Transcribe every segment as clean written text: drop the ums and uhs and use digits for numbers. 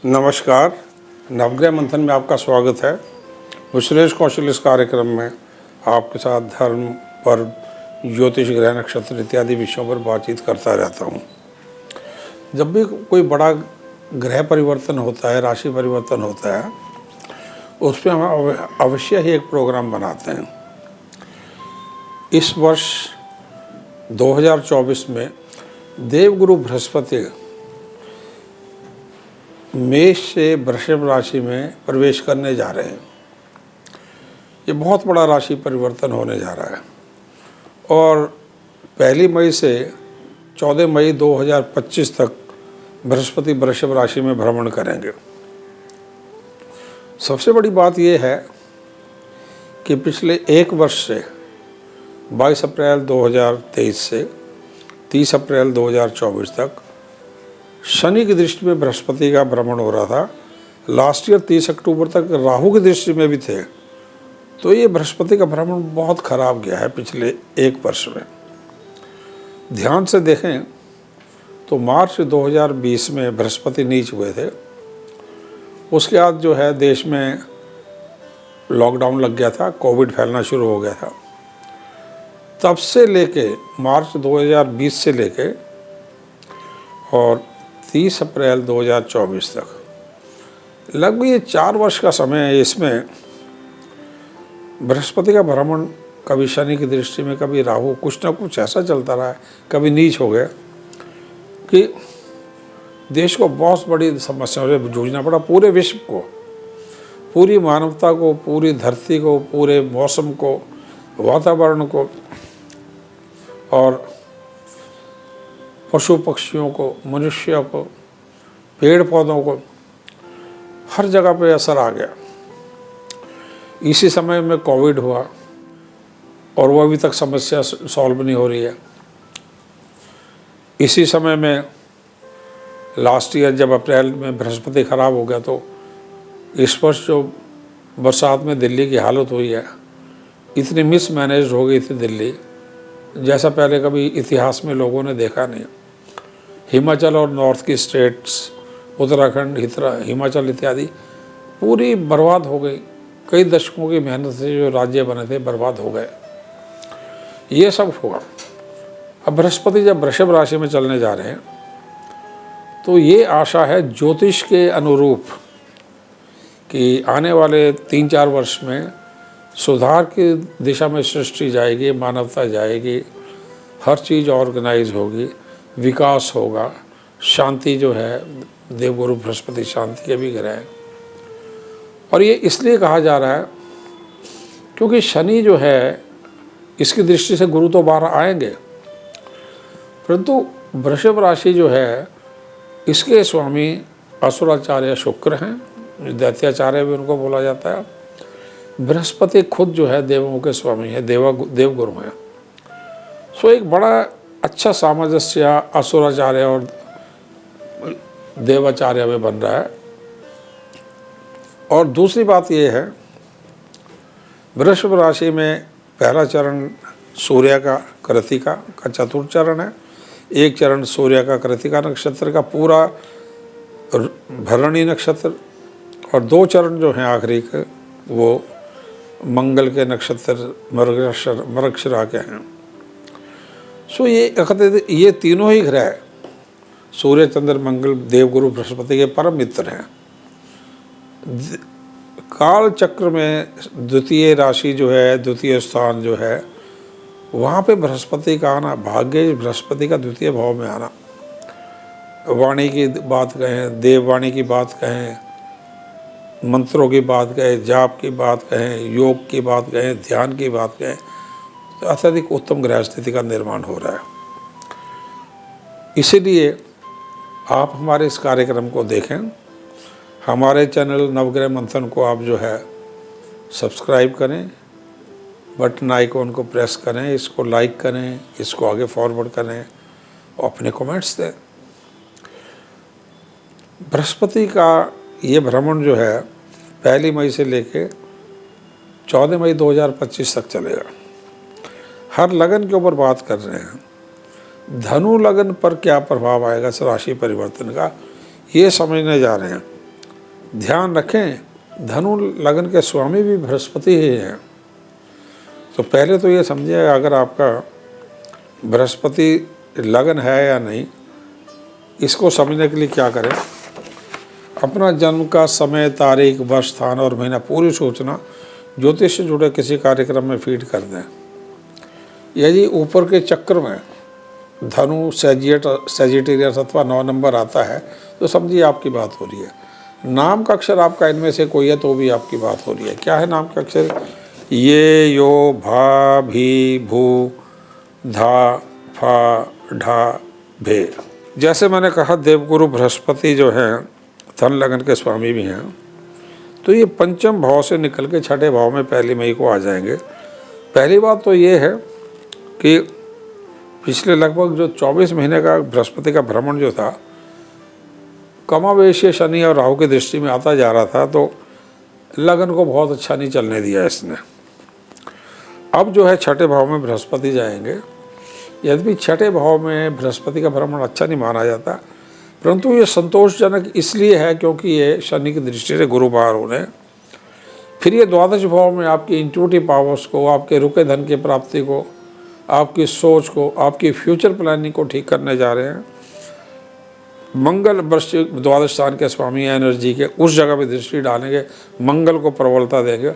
नमस्कार। नवग्रह मंथन में आपका स्वागत है। मैं सुरेश कौशल इस कार्यक्रम में आपके साथ धर्म, पर्व, ज्योतिष, ग्रह, नक्षत्र इत्यादि विषयों पर बातचीत करता रहता हूँ। जब भी कोई बड़ा ग्रह परिवर्तन होता है, राशि परिवर्तन होता है, उस पर हम अवश्य ही एक प्रोग्राम बनाते हैं। इस वर्ष 2024 में देवगुरु बृहस्पति मेष से वृषभ राशि में प्रवेश करने जा रहे हैं। ये बहुत बड़ा राशि परिवर्तन होने जा रहा है और 1 मई से 14 मई 2025 तक बृहस्पति वृषभ राशि में भ्रमण करेंगे। सबसे बड़ी बात यह है कि पिछले एक वर्ष से 22 अप्रैल 2023 से 30 अप्रैल 2024 तक शनि की दृष्टि में बृहस्पति का भ्रमण हो रहा था। लास्ट ईयर 30 अक्टूबर तक राहु की दृष्टि में भी थे। तो ये बृहस्पति का भ्रमण बहुत खराब गया है पिछले एक वर्ष में। ध्यान से देखें तो मार्च 2020 में बृहस्पति नीच हुए थे। उसके बाद जो है देश में लॉकडाउन लग गया था, कोविड फैलना शुरू हो गया था। तब से लेके मार्च 2020 से लेके और 30 अप्रैल 2024 तक लगभग ये 4 वर्ष का समय है। इसमें बृहस्पति का भ्रमण कभी शनि की दृष्टि में, कभी राहु, कुछ ना कुछ ऐसा चलता रहा है, कभी नीच हो गया कि देश को बहुत बड़ी समस्याओं से जूझना पड़ा। पूरे विश्व को, पूरी मानवता को, पूरी धरती को, पूरे मौसम को, वातावरण को और पशु पक्षियों को, मनुष्य को, पेड़ पौधों को, हर जगह पे असर आ गया। इसी समय में कोविड हुआ और वो अभी तक समस्या सॉल्व नहीं हो रही है। इसी समय में लास्ट ईयर जब अप्रैल में बृहस्पति खराब हो गया तो इस वर्ष जो बरसात में दिल्ली की हालत हुई है, इतनी मिसमैनेज हो गई थी दिल्ली जैसा पहले कभी इतिहास में लोगों ने देखा नहीं। हिमाचल और नॉर्थ की स्टेट्स, उत्तराखंड, हिमाचल इत्यादि पूरी बर्बाद हो गई। कई दशकों की मेहनत से जो राज्य बने थे बर्बाद हो गए। ये सब हुआ। अब बृहस्पति जब वृषभ राशि में चलने जा रहे हैं तो ये आशा है ज्योतिष के अनुरूप कि आने वाले 3-4 वर्ष में सुधार की दिशा में सृष्टि जाएगी, मानवता जाएगी, हर चीज़ ऑर्गेनाइज होगी, विकास होगा, शांति जो है, देवगुरु बृहस्पति शांति के भी ग्रह हैं। और ये इसलिए कहा जा रहा है क्योंकि शनि जो है इसकी दृष्टि से गुरु तो बाहर आएंगे, परंतु वृषभ राशि जो है इसके स्वामी असुराचार्य शुक्र हैं, दैत्याचार्य भी उनको बोला जाता है। बृहस्पति खुद जो है देवों के स्वामी है, देवगुरु हैं। सो एक बड़ा अच्छा सामंजस्य असुराचार्य और देवाचार्य में बन रहा है। और दूसरी बात ये है, वृषभ राशि में पहला चरण सूर्य का कृतिका का चतुर्थ चरण है। एक चरण सूर्य का कृतिका नक्षत्र का पूरा भरणी नक्षत्र और 2 चरण जो हैं आखिरी के वो मंगल के नक्षत्र मृगशिरा के हैं। सो ये तीनों ही ग्रह सूर्य, चंद्र, मंगल देवगुरु बृहस्पति के परम मित्र हैं। काल चक्र में द्वितीय राशि जो है, द्वितीय स्थान जो है, वहाँ पे बृहस्पति का आना, भाग्य बृहस्पति का द्वितीय भाव में आना, वाणी की बात कहें, देववाणी की बात कहें, मंत्रों की बात कहें, जाप की बात कहें, योग की बात कहें, ध्यान की बात कहें, तो अत्यधिक उत्तम ग्रह स्थिति का निर्माण हो रहा है। इसीलिए आप हमारे इस कार्यक्रम को देखें। हमारे चैनल नवग्रह मंथन को आप जो है सब्सक्राइब करें, बटन आइकॉन को प्रेस करें, इसको लाइक करें, इसको आगे फॉरवर्ड करें और अपने कमेंट्स दें। बृहस्पति का ये भ्रमण जो है 1 मई से लेके 14 मई 2025 तक चलेगा। हर लगन के ऊपर बात कर रहे हैं। धनु लगन पर क्या प्रभाव आएगा इस राशि परिवर्तन का, ये समझने जा रहे हैं। ध्यान रखें धनु लगन के स्वामी भी बृहस्पति ही हैं। तो पहले तो ये समझिए अगर आपका बृहस्पति लगन है या नहीं, इसको समझने के लिए क्या करें, अपना जन्म का समय, तारीख, वर्ष, स्थान और महीना पूरी सूचना ज्योतिष से जुड़े किसी कार्यक्रम में फीड कर दें। यदि ऊपर के चक्र में धनु, सेजिटेरियस अथवा 9 नंबर आता है तो समझिए आपकी बात हो रही है। नाम का अक्षर आपका इनमें से कोई है तो भी आपकी बात हो रही है। क्या है नाम का अक्षर? ये, यो, भा, भी, भू, धा, फा, ढा, भे। जैसे मैंने कहा देवगुरु बृहस्पति जो हैं धन लगन के स्वामी भी हैं, तो ये पंचम भाव से निकल के छठे भाव में 1 मई को आ जाएंगे। पहली बात तो ये है कि पिछले लगभग जो 24 महीने का बृहस्पति का भ्रमण जो था, कमावेशीय शनि और राहु की दृष्टि में आता जा रहा था, तो लगन को बहुत अच्छा नहीं चलने दिया इसने। अब जो है छठे भाव में बृहस्पति जाएंगे। यद्यपि छठे भाव में बृहस्पति का भ्रमण अच्छा नहीं माना जाता, परंतु ये संतोषजनक इसलिए है क्योंकि ये शनि की दृष्टि से गुरु बार हो रहे हैं। फिर ये द्वादश भाव में आपकी इंट्यूटिव पावर्स को, आपके रुके धन की प्राप्ति को, आपकी सोच को, आपकी फ्यूचर प्लानिंग को ठीक करने जा रहे हैं। मंगल वृश्चिक द्वादश स्थान के स्वामी एनर्जी के उस जगह पे दृष्टि डालेंगे, मंगल को प्रबलता देंगे।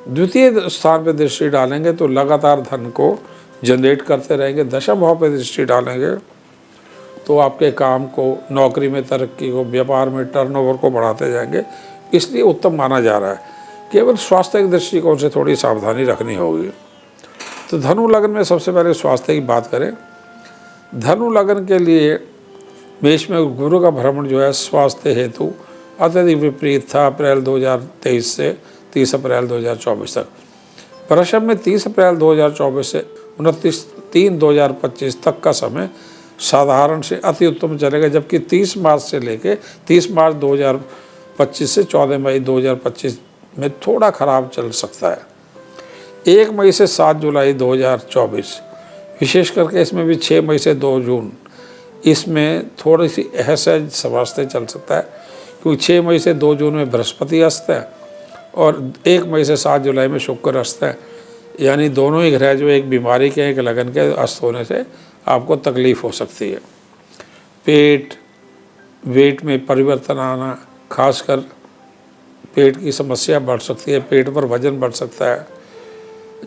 द्वितीय स्थान पे दृष्टि डालेंगे तो लगातार धन को जनरेट करते रहेंगे। दशम भाव पे दृष्टि डालेंगे तो आपके काम को, नौकरी में तरक्की को, व्यापार में टर्नओवर को बढ़ाते जाएंगे, इसलिए उत्तम माना जा रहा है। केवल स्वास्थ्य के दृष्टिकोण से थोड़ी सावधानी रखनी होगी। तो धनु लगन में सबसे पहले स्वास्थ्य की बात करें। धनु लगन के लिए मेष में गुरु का भ्रमण जो है स्वास्थ्य हेतु अत्यधिक विपरीत था अप्रैल 2023 से 30 अप्रैल 2024 तक। वृषभ में 30 अप्रैल 2024 से 29/3/2025 तक का समय साधारण से अति उत्तम चलेगा, जबकि 30 मार्च से लेके 30 मार्च 2025 से 14 मई 2025 में थोड़ा खराब चल सकता है। 1 मई से 7 जुलाई 2024, विशेष करके इसमें भी 6 मई से 2 जून, इसमें थोड़ी सी असहज स्वास्थ्य चल सकता है, क्योंकि 6 मई से 2 जून में बृहस्पति अस्त है और 1 मई से 7 जुलाई में शुक्र अस्त है। यानी दोनों ही ग्रह जो एक बीमारी के, एक लगन के अस्त होने से आपको तकलीफ हो सकती है। पेट, वेट में परिवर्तन आना, खासकर पेट की समस्या बढ़ सकती है, पेट पर वजन बढ़ सकता है।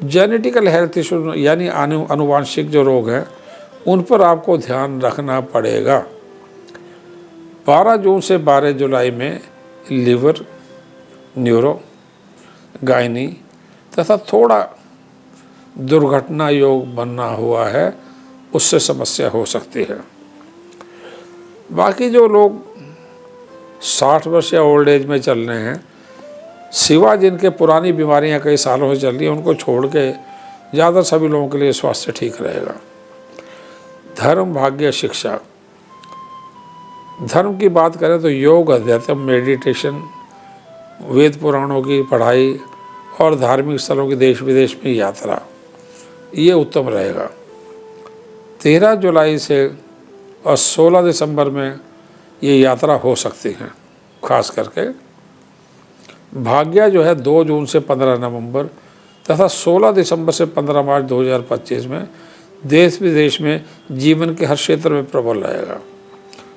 जेनेटिकल हेल्थ इशू यानी आनुवांशिक जो रोग हैं उन पर आपको ध्यान रखना पड़ेगा। 12 जून से 12 जुलाई में लिवर, न्यूरो, गायनी तथा थोड़ा दुर्घटना योग बनना हुआ है, उससे समस्या हो सकती है। बाकी जो लोग 60 वर्ष या ओल्ड एज में चल रहे हैं, सिवा जिनके पुरानी बीमारियां कई सालों से चल रही हैं, उनको छोड़ के ज़्यादा सभी लोगों के लिए स्वास्थ्य ठीक रहेगा। धर्म, भाग्य, शिक्षा। धर्म की बात करें तो योग, अध्यात्म, मेडिटेशन, वेद पुराणों की पढ़ाई और धार्मिक स्थलों की देश विदेश में यात्रा, ये उत्तम रहेगा। 13 जुलाई से और 16 दिसंबर में ये यात्रा हो सकती है। खास करके भाग्य जो है 2 जून से 15 नवंबर तथा 16 दिसंबर से 15 मार्च 2025 में देश विदेश में जीवन के हर क्षेत्र में प्रबल रहेगा।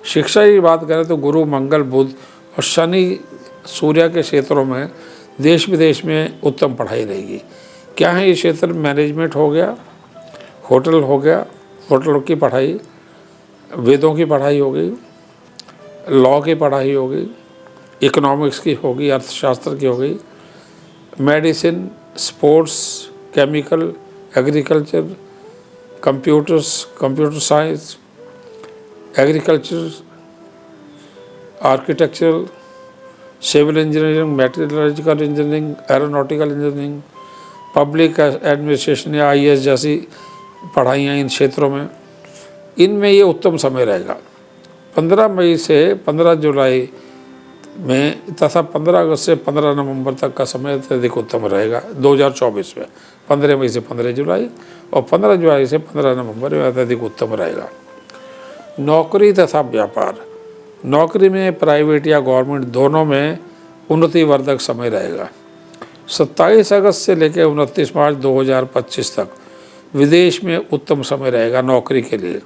शिक्षा की बात करें तो गुरु, मंगल, बुध और शनि, सूर्य के क्षेत्रों में देश विदेश में उत्तम पढ़ाई रहेगी। क्या है ये क्षेत्र? मैनेजमेंट हो गया, होटल हो गया, होटलों की पढ़ाई, वेदों की पढ़ाई होगी, लॉ की पढ़ाई होगी, इकोनॉमिक्स की होगी, अर्थशास्त्र की होगी, medicine, sports, chemical, agriculture, computer science, agriculture, architecture, civil engineering, metallurgical engineering, aeronautical engineering, public administration या IAS जैसी पढ़ाइयाँ इन क्षेत्रों में, इनमें ये उत्तम समय रहेगा। 15 मई से 15 जुलाई में तथा 15 अगस्त से 15 नवंबर तक का समय अत्यधिक उत्तम रहेगा 2024 में। 15 मई से 15 जुलाई और 15 जुलाई से 15 नवंबर में अत्यधिक उत्तम रहेगा। नौकरी तथा व्यापार। नौकरी में प्राइवेट या गवर्नमेंट दोनों में उन्नतिवर्धक समय रहेगा। 27 अगस्त से लेकर 29 मार्च 2025 तक विदेश में उत्तम समय रहेगा नौकरी के लिए।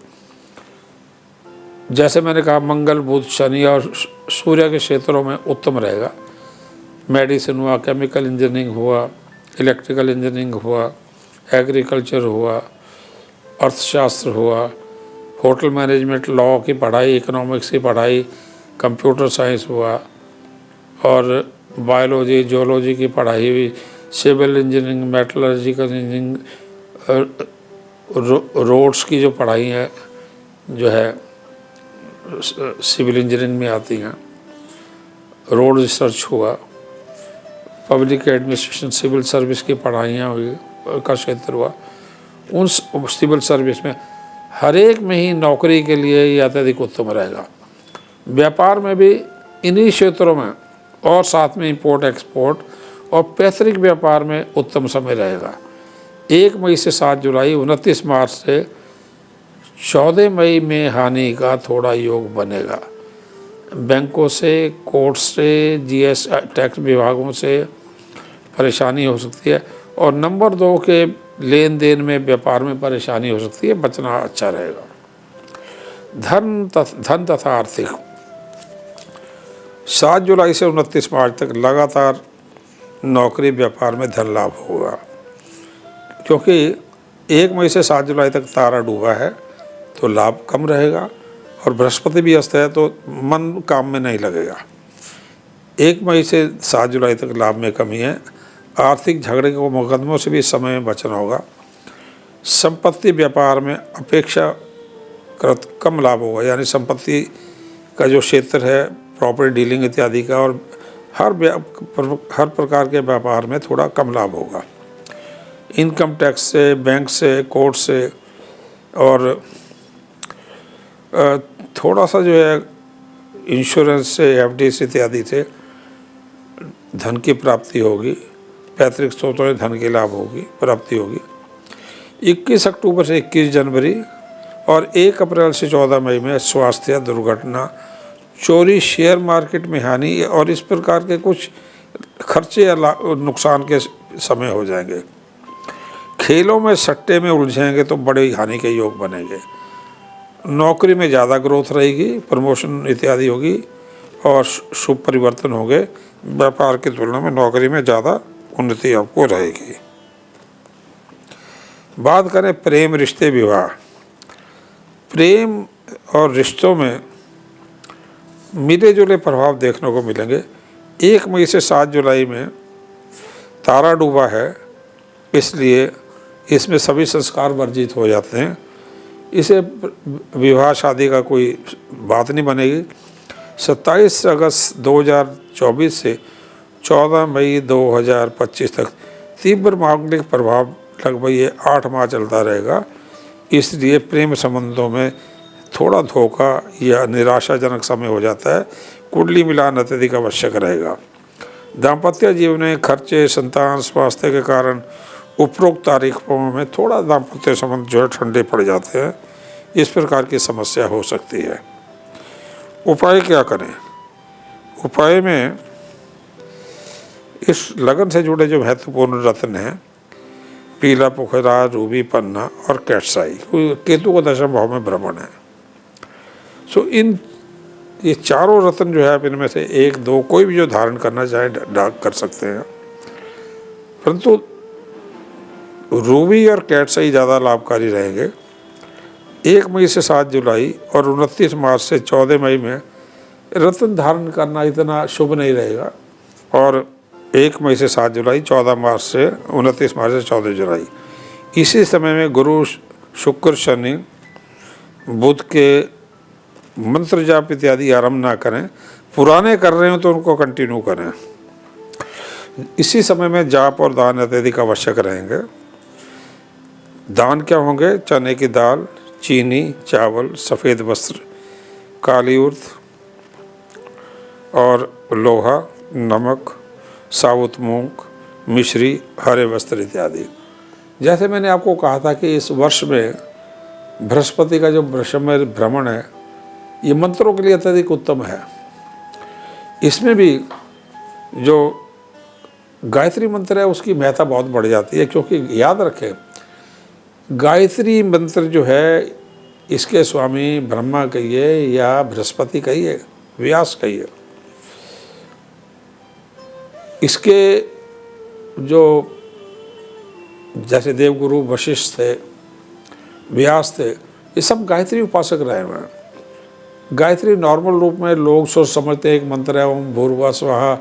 जैसे मैंने कहा, मंगल बुध शनि और सूर्य के क्षेत्रों में उत्तम रहेगा। मेडिसिन हुआ, केमिकल इंजीनियरिंग हुआ, इलेक्ट्रिकल इंजीनियरिंग हुआ, एग्रीकल्चर हुआ, अर्थशास्त्र हुआ, होटल मैनेजमेंट, लॉ की पढ़ाई, इकोनॉमिक्स की पढ़ाई, कंप्यूटर साइंस हुआ, और बायोलॉजी जियोलॉजी की पढ़ाई हुई, civil engineering, metallurgical engineering, roads की जो पढ़ाई है जो है सिविल इंजीनियरिंग में आती हैं, रोड रिसर्च हुआ, पब्लिक एडमिनिस्ट्रेशन, सिविल सर्विस की पढ़ाइयाँ हुई का क्षेत्र हुआ। उन सिविल सर्विस में हर एक में ही नौकरी के लिए ये अत्यधिक उत्तम रहेगा। व्यापार में भी इन्हीं क्षेत्रों में, और साथ में इंपोर्ट एक्सपोर्ट और पैतृक व्यापार में उत्तम समय रहेगा। 1 मई से 7 जुलाई, 29 मार्च से 14 मई में हानि का थोड़ा योग बनेगा। बैंकों से, कोर्ट से, जीएस टैक्स विभागों से परेशानी हो सकती है, और नंबर 2 के लेन देन में, व्यापार में परेशानी हो सकती है, बचना अच्छा रहेगा। धन तथा आर्थिक, 7 जुलाई से 29 मार्च तक लगातार नौकरी व्यापार में धन लाभ होगा, क्योंकि 1 मई से 7 जुलाई तक तारा डूबा है तो लाभ कम रहेगा, और बृहस्पति भी अस्त है तो मन काम में नहीं लगेगा। 1 मई से 7 जुलाई तक लाभ में कमी है। आर्थिक झगड़े को मुकदमों से भी समय में बचना होगा। संपत्ति व्यापार में अपेक्षाकृत कम लाभ होगा, यानी संपत्ति का जो क्षेत्र है, प्रॉपर्टी डीलिंग इत्यादि का, और हर प्रकार के व्यापार में थोड़ा कम लाभ होगा। इनकम टैक्स से, बैंक से, कोर्ट से, और थोड़ा सा जो है इंश्योरेंस से, एफडी से इत्यादि से धन की प्राप्ति होगी। पैतृक स्रोतों से धन की लाभ होगी, प्राप्ति होगी। 21 अक्टूबर से 21 जनवरी और 1 अप्रैल से 14 मई में स्वास्थ्य, दुर्घटना, चोरी, शेयर मार्केट में हानि और इस प्रकार के कुछ खर्चे या नुकसान के समय हो जाएंगे। खेलों में, सट्टे में उलझेंगे तो बड़े हानि के योग बनेंगे। नौकरी में ज़्यादा ग्रोथ रहेगी, प्रमोशन इत्यादि होगी और शुभ परिवर्तन होंगे। व्यापार की तुलना में नौकरी में ज़्यादा उन्नति आपको रहेगी। बात करें प्रेम, रिश्ते, विवाह। प्रेम और रिश्तों में मिले जुले प्रभाव देखने को मिलेंगे। 1 मई से 7 जुलाई में तारा डूबा है, इसलिए इसमें सभी संस्कार वर्जित हो जाते हैं। इसे विवाह शादी का कोई बात नहीं बनेगी। 27 अगस्त 2024 से 14 मई 2025 तक तीव्र मांगलिक प्रभाव लगभग ये 8 माह चलता रहेगा। इसलिए प्रेम संबंधों में थोड़ा धोखा या निराशाजनक समय हो जाता है। कुंडली मिलान अत्यधिक आवश्यक रहेगा। दाम्पत्य जीवन में खर्चे, संतान, स्वास्थ्य के कारण उपरोक्त तारीखों में थोड़ा दाम्पत्य संबंध जो है ठंडे पड़ जाते हैं। इस प्रकार की समस्या हो सकती है। उपाय क्या करें? उपाय में इस लगन से जुड़े जो महत्वपूर्ण रत्न हैं, पीला पुखरा, रूबी, पन्ना और कैटसाई। केतु का 10वें भाव में भ्रमण है। सो ये चारों रत्न जो है आप इनमें से 1, 2 कोई भी जो धारण करना चाहे डाक कर सकते हैं, परंतु रूबी और कैटसाई ज़्यादा लाभकारी रहेंगे। 1 मई से 7 जुलाई और 29 मार्च से 14 मई में रत्न धारण करना इतना शुभ नहीं रहेगा। और 1 मई से 7 जुलाई, 14 मार्च से 29 मार्च से 14 जुलाई, इसी समय में गुरु, शुक्र, शनि, बुध के मंत्र जाप इत्यादि आरंभ ना करें। पुराने कर रहे हो तो उनको कंटिन्यू करें। इसी समय में जाप और दान अत्यधिक आवश्यक रहेंगे। दान क्या होंगे? चने की दाल, चीनी, चावल, सफ़ेद वस्त्र, काली उर्द और लोहा, नमक, साबुत मूंग, मिश्री, हरे वस्त्र इत्यादि। जैसे मैंने आपको कहा था कि इस वर्ष में बृहस्पति का जो वृषभ में भ्रमण है, ये मंत्रों के लिए अत्यधिक उत्तम है। इसमें भी जो गायत्री मंत्र है उसकी महत्ता बहुत बढ़ जाती है, क्योंकि याद रखें गायत्री मंत्र जो है इसके स्वामी ब्रह्मा कहिए या बृहस्पति कहिए, व्यास कहिए, इसके जो जैसे देवगुरु वशिष्ठ थे, व्यास थे, ये सब गायत्री उपासक रहे हुए हैं। गायत्री नॉर्मल रूप में लोग सोच समझते हैं एक मंत्र है, ओम भूर्भुवः स्वः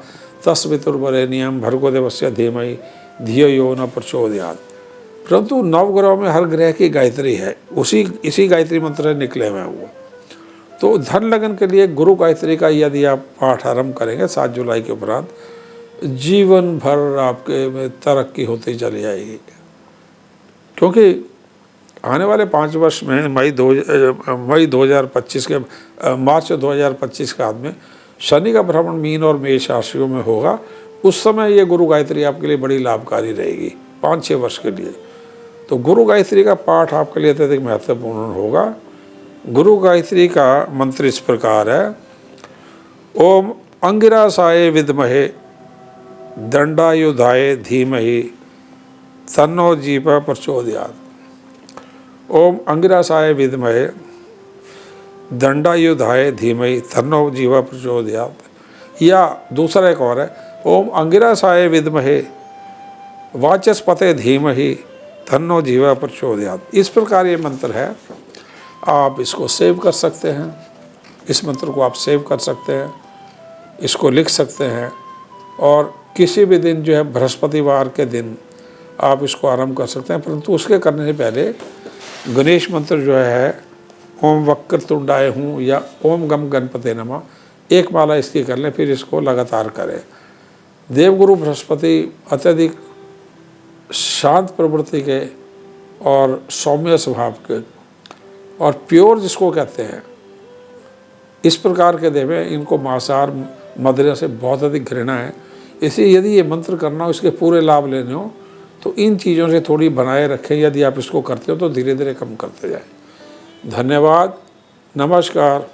तत्सवितुर्वरेण्यं भर्गो देवस्य धीमहि धियो यो न प्रचोदयात्। परंतु नवग्रहों में हर ग्रह की गायत्री है, इसी गायत्री मंत्र निकले हुए हैं वो। तो धन लगन के लिए गुरु गायत्री का यदि आप पाठ आरंभ करेंगे 7 जुलाई के उपरांत, जीवन भर आपके में तरक्की होती चली जाएगी। क्योंकि आने वाले 5 वर्ष में मई 2025 के मार्च 2025 के बाद में शनि का भ्रमण मीन और मेष राशियों में होगा। उस समय ये गुरु गायत्री आपके लिए बड़ी लाभकारी रहेगी 5-6 वर्ष के लिए। तो गुरु गायत्री का पाठ आपके लिए अत्यधिक महत्वपूर्ण होगा। गुरु गायत्री का मंत्र इस प्रकार है, ओम अंगिरासाय विद्महे दंडायुधाय धीमहि तन्नो जीवा प्रचोदयात्। ओम अंगिरासाय विद्महे दंडायुधाय धीमहि तन्नो जीवा प्रचोदयात्। या दूसरा एक और है, ओम अंगिरासाय विद्महे वाचस्पते धीमहि तन्नो जीवा प्रचोदयात्। इस प्रकार ये मंत्र है, आप इसको सेव कर सकते हैं, इस मंत्र को आप सेव कर सकते हैं, इसको लिख सकते हैं और किसी भी दिन जो है बृहस्पतिवार के दिन आप इसको आरंभ कर सकते हैं। परंतु उसके करने से पहले गणेश मंत्र जो है ओम वक्रतुंडाय हूँ या ओम गम गणपते नमः, एक माला इसकी कर लें, फिर इसको लगातार करें। देवगुरु बृहस्पति अत्यधिक शांत प्रवृत्ति के और सौम्य स्वभाव के और प्योर जिसको कहते हैं, इस प्रकार के देव हैं। इनको मांसाहार मदिरा से बहुत अधिक घृणा है। इसलिए यदि ये मंत्र करना हो, इसके पूरे लाभ लेने हो, तो इन चीज़ों से थोड़ी बनाए रखें। यदि आप इसको करते हो तो धीरे धीरे कम करते जाएं। धन्यवाद, नमस्कार।